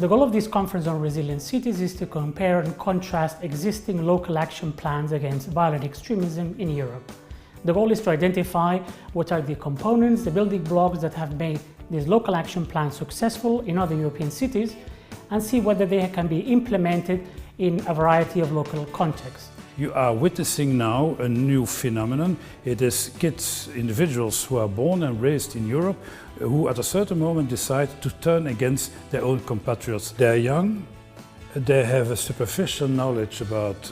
The goal of this Conference on Resilient Cities is to compare and contrast existing local action plans against violent extremism in Europe. The goal is to identify what are the components, the building blocks that have made these local action plans successful in other European cities, and see whether they can be implemented in a variety of local contexts. You are witnessing now a new phenomenon. It is kids, individuals who are born and raised in Europe, who at a certain moment decide to turn against their own compatriots. They're young, they have a superficial knowledge about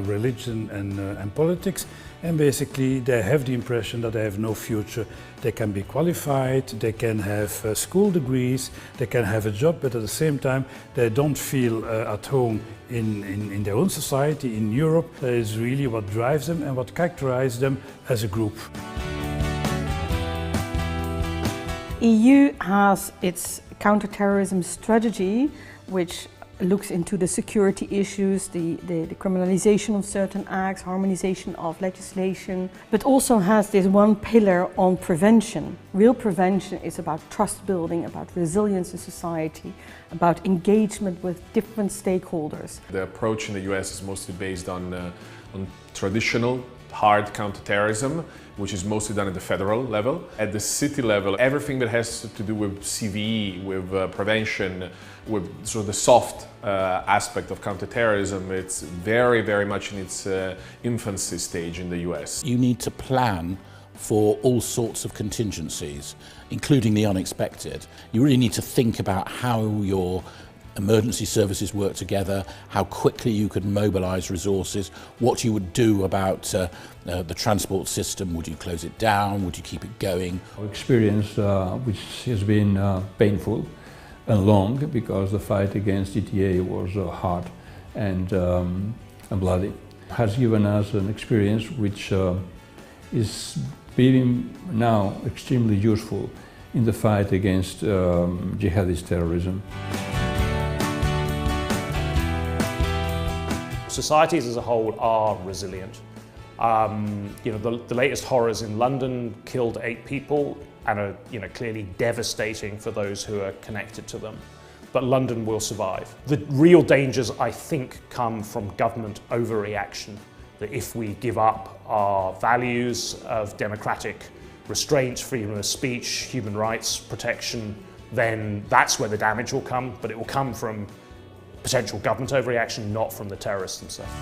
religion and politics, and basically they have the impression that they have no future. They can be qualified, they can have school degrees, they can have a job, but at the same time they don't feel at home in their own society, in Europe. That is really what drives them and what characterizes them as a group. EU has its counterterrorism strategy, which looks into the security issues, the criminalization of certain acts, harmonization of legislation, but also has this one pillar on prevention. Real prevention is about trust building, about resilience in society, about engagement with different stakeholders. The approach in the US is mostly based on traditional hard counterterrorism, which is mostly done at the federal level. At the city level, everything that has to do with CVE, with prevention, with sort of the soft aspect of counterterrorism, it's very, very much in its infancy stage in the US. You need to plan for all sorts of contingencies, including the unexpected. You really need to think about how your emergency services work together, how quickly you could mobilise resources, what you would do about the transport system. Would you close it down? Would you keep it going? Our experience, which has been painful and long, because the fight against ETA was hard and bloody, has given us an experience which is being now extremely useful in the fight against jihadist terrorism. Societies as a whole are resilient. The latest horrors in London killed 8 people and are clearly devastating for those who are connected to them. But London will survive. The real dangers, I think, come from government overreaction. That if we give up our values of democratic restraint, freedom of speech, human rights protection, then that's where the damage will come, but it will come from potential government overreaction, not from the terrorists themselves.